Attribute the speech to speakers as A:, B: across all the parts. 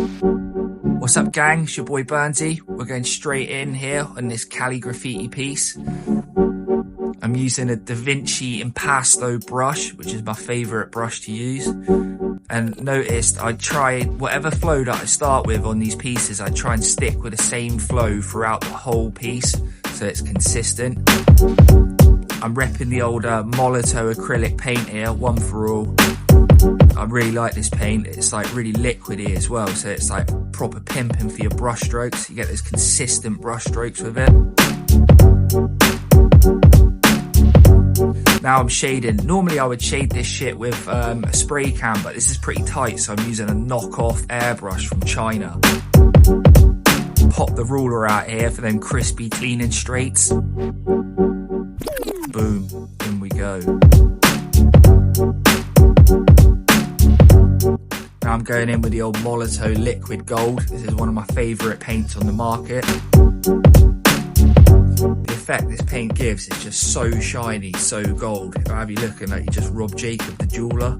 A: What's up, gang? It's your boy Burnsy. We're going straight in here on this calligraffiti piece. I'm using a Da Vinci Impasto brush, which is my favourite brush to use. And noticed I try whatever flow that I start with on these pieces, I try and stick with the same flow throughout the whole piece so it's consistent. I'm repping the old molowtow acrylic paint here, one for all. I really like this paint. It's like really liquidy as well, so it's like proper pimping for your brush strokes. You get those consistent brush strokes with it. Now I'm shading. Normally I would shade this shit with a spray can, but this is pretty tight, so I'm using a knockoff airbrush from China. Pop the ruler out here for them crispy cleaning straights. Boom, in we go. Now I'm going in with the old molowtow liquid gold. This is one of my favourite paints on the market. The effect this paint gives is just so shiny, so gold. It'll have you looking like you just robbed Jacob the jeweller.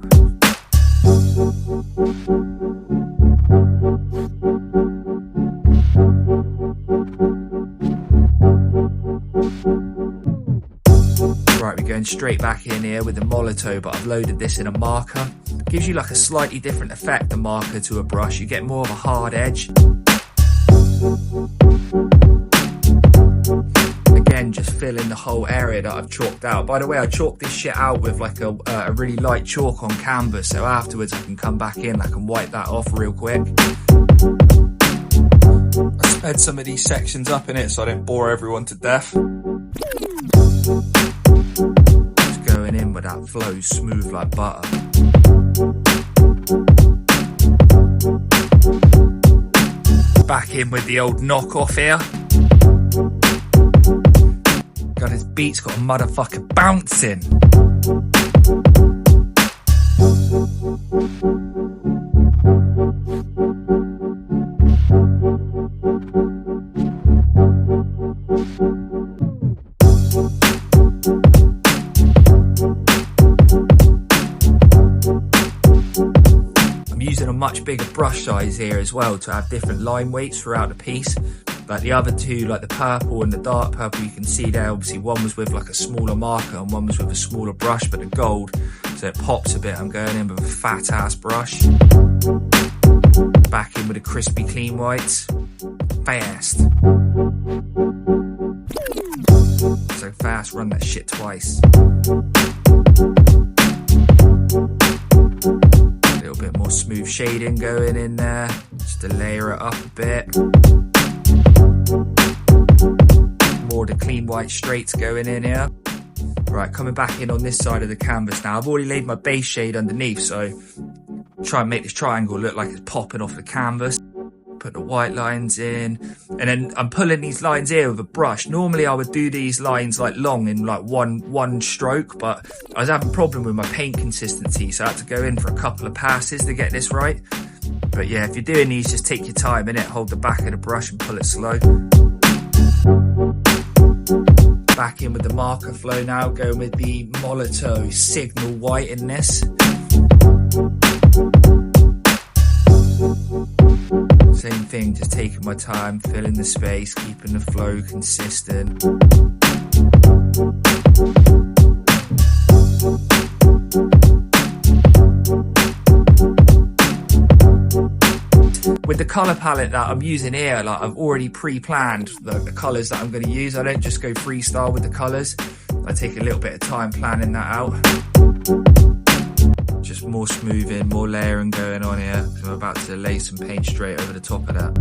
A: Right, we're going straight back in here with the molowtow, but I've loaded this in a marker. Gives you like a slightly different effect, the marker to a brush. You get more of a hard edge. Again, just fill in the whole area that I've chalked out. By the way, I chalked this shit out with like a really light chalk on canvas, so afterwards I can come back in, I can wipe that off real quick. I sped some of these sections up in it so I don't bore everyone to death. Just going in with that flow smooth like butter. Back in with the old knockoff here. God, his beat's got a motherfucker bouncing. Using a much bigger brush size here as well to have different line weights throughout the piece. Like the other two, like the purple and the dark purple, you can see there, obviously one was with like a smaller marker and one was with a smaller brush, but the gold, so it pops a bit. I'm going in with a fat ass brush. Back in with the crispy clean whites. Fast. So fast, run that shit twice. Bit more smooth shading going in there, just to layer it up a bit. More the clean white straights going in here. Right, coming back in on this side of the canvas now. I've already laid my base shade underneath, so try and make this triangle look like it's popping off the canvas. Put the white lines in, and then I'm pulling these lines here with a brush. Normally I would do these lines like long in like one stroke, but I was having a problem with my paint consistency, so I had to go in for a couple of passes to get this right. But yeah, if you're doing these, just take your time in it, hold the back of the brush and pull it slow. Back in with the marker flow now, going with the molowtow signal white in this. Same thing, just taking my time, filling the space, keeping the flow consistent. With the colour palette that I'm using here, like I've already pre-planned the colours that I'm going to use. I don't just go freestyle with the colours. I take a little bit of time planning that out. Just more smoothing, more layering going on here. I'm about to lay some paint straight over the top of that.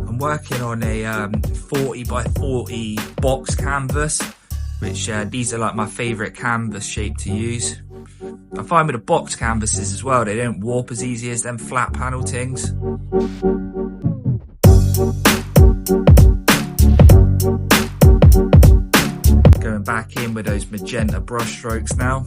A: I'm working on a 40 by 40 box canvas, which these are like my favourite canvas shape to use. I find with the box canvases as well, they don't warp as easy as them flat panel things. Going back in with those magenta brush strokes now.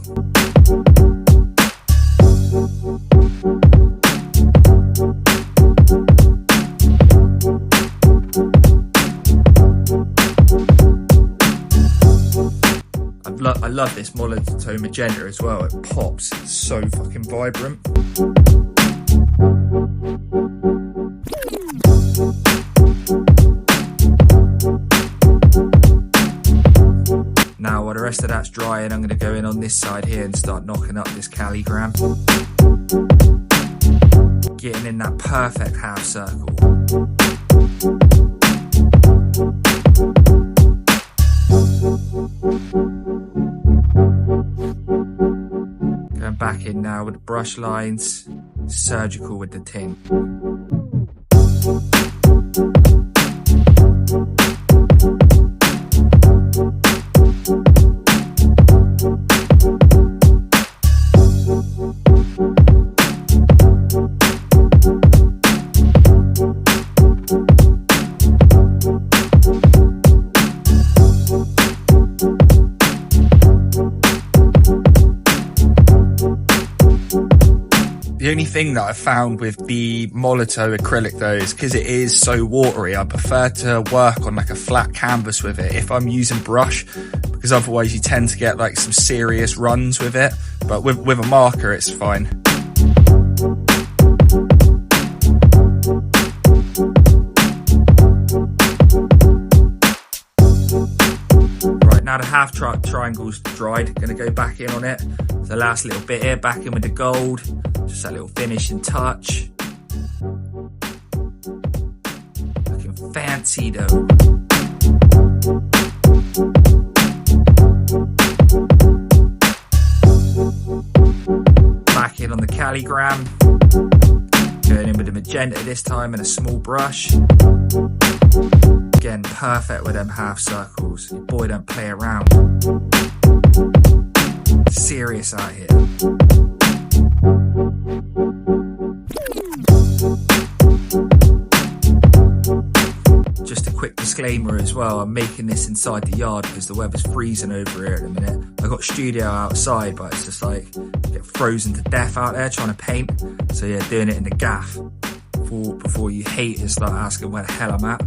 A: I love this molowtow magenta as well. It pops. It's so fucking vibrant. rest of that's drying, I'm going to go in on this side here and start knocking up this calligram. Getting in that perfect half circle. Going back in now with the brush lines, surgical with the tint. The only thing that I found with the molowtow acrylic though is because it is so watery, I prefer to work on like a flat canvas with it if I'm using brush, because otherwise you tend to get like some serious runs with it, but with a marker it's fine. Right, now the half triangle's dried, gonna go back in on it. The last little bit here, back in with the gold. Just that little finishing touch. Looking fancy though. Back in on the calligram. Going in with the magenta this time and a small brush. Again, perfect with them half circles. Your boy don't play around. Serious out here. Just a quick disclaimer as well, I'm making this inside the yard because the weather's freezing over here at the minute. I got studio outside, but it's just like get frozen to death out there trying to paint. So yeah, doing it in the gaff before you haters start asking where the hell I'm at.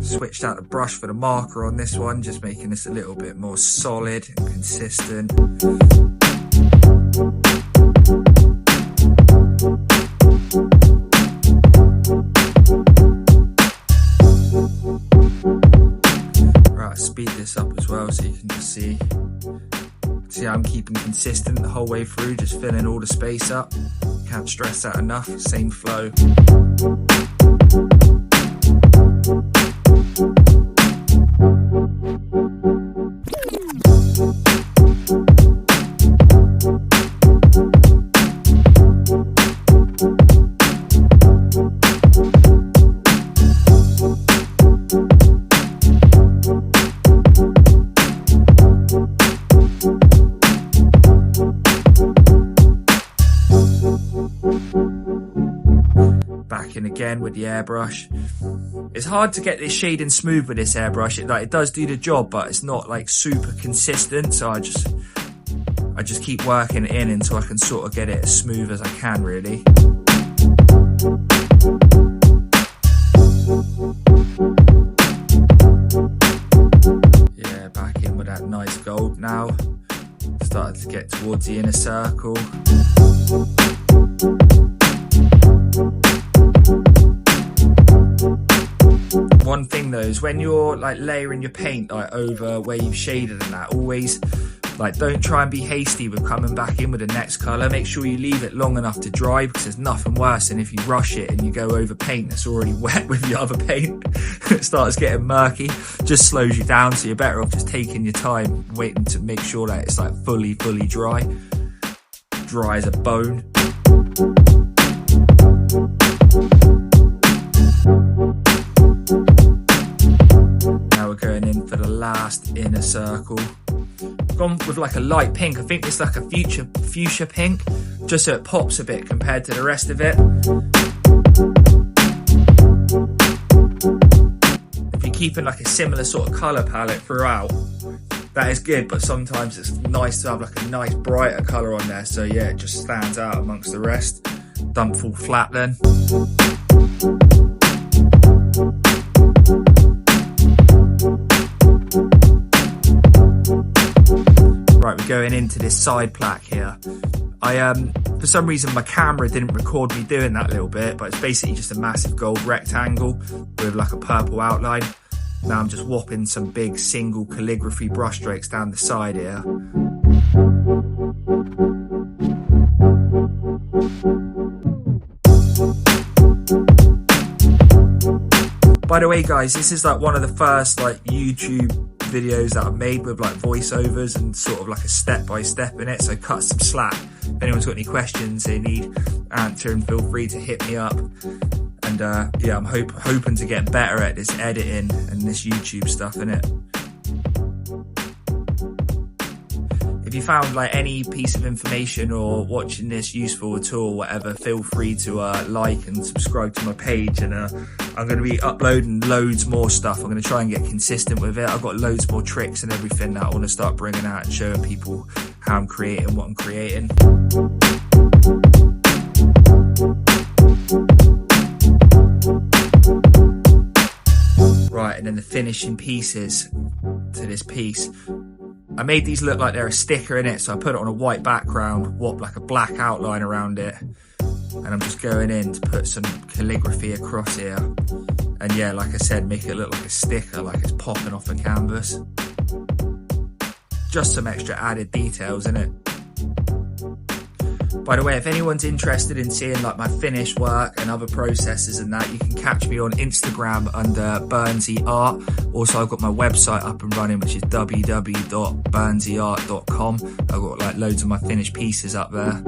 A: Switched out the brush for the marker on this one, just making this a little bit more solid and consistent. Right, speed this up as well so you can just see how I'm keeping consistent the whole way through, just filling all the space up. Can't stress that enough, same flow. Back in again with the airbrush. It's hard to get this shading smooth with this airbrush. It does do the job, but it's not like super consistent, so I just keep working it in until I can sort of get it as smooth as I can, really. Yeah, back in with that nice gold now. Started to get towards the inner circle. One thing though is when you're like layering your paint like over where you've shaded and that, always like don't try and be hasty with coming back in with the next colour. Make sure you leave it long enough to dry, because there's nothing worse than if you rush it and you go over paint that's already wet with the other paint. It starts getting murky, just slows you down, so you're better off just taking your time, waiting to make sure that it's like fully dry as a bone. Now we're going in for the last inner circle. Gone with like a light pink. I think it's like a fuchsia pink, just so it pops a bit compared to the rest of it. If you're keeping like a similar sort of colour palette throughout, that is good, but sometimes it's nice to have like a nice brighter colour on there, so yeah, it just stands out amongst the rest. Don't fall flat then. Right, we're going into this side plaque here. For some reason my camera didn't record me doing that little bit, but it's basically just a massive gold rectangle with like a purple outline. Now I'm just whopping some big single calligraphy brush strokes down the side here. By the way guys, this is like one of the first like YouTube videos that I've made with like voiceovers and sort of like a step-by-step in it, so cut some slack. If anyone's got any questions they need answering, feel free to hit me up. And yeah, I'm hoping to get better at this editing and this YouTube stuff, innit? If you found like any piece of information or watching this useful at all, whatever, feel free to like and subscribe to my page. And I'm going to be uploading loads more stuff. I'm going to try and get consistent with it. I've got loads more tricks and everything that I want to start bringing out and showing people how I'm creating what I'm creating. Right, and then the finishing pieces to this piece. I made these look like they're a sticker in it, so I put it on a white background, whopped like a black outline around it, and I'm just going in to put some calligraphy across here. And yeah, like I said, make it look like a sticker, like it's popping off a canvas. Just some extra added details in it. By the way, if anyone's interested in seeing like my finished work and other processes and that, you can catch me on Instagram under BURNZY ART. Also, I've got my website up and running, which is www.burnzyart.com. I've got like loads of my finished pieces up there.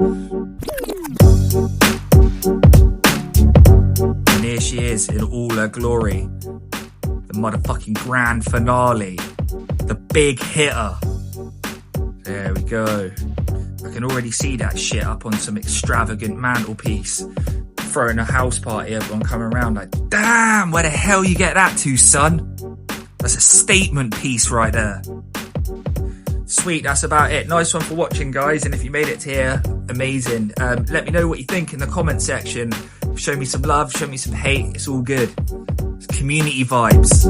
A: And here she is in all her glory. The motherfucking grand finale. The big hitter. There we go. I can already see that shit up on some extravagant mantelpiece. Throwing a house party, everyone coming around like, damn, where the hell you get that to, son? That's a statement piece right there. Sweet, that's about it. Nice one for watching, guys. And if you made it to here, amazing. Let me know what you think in the comment section. Show me some love, show me some hate. It's all good. It's community vibes.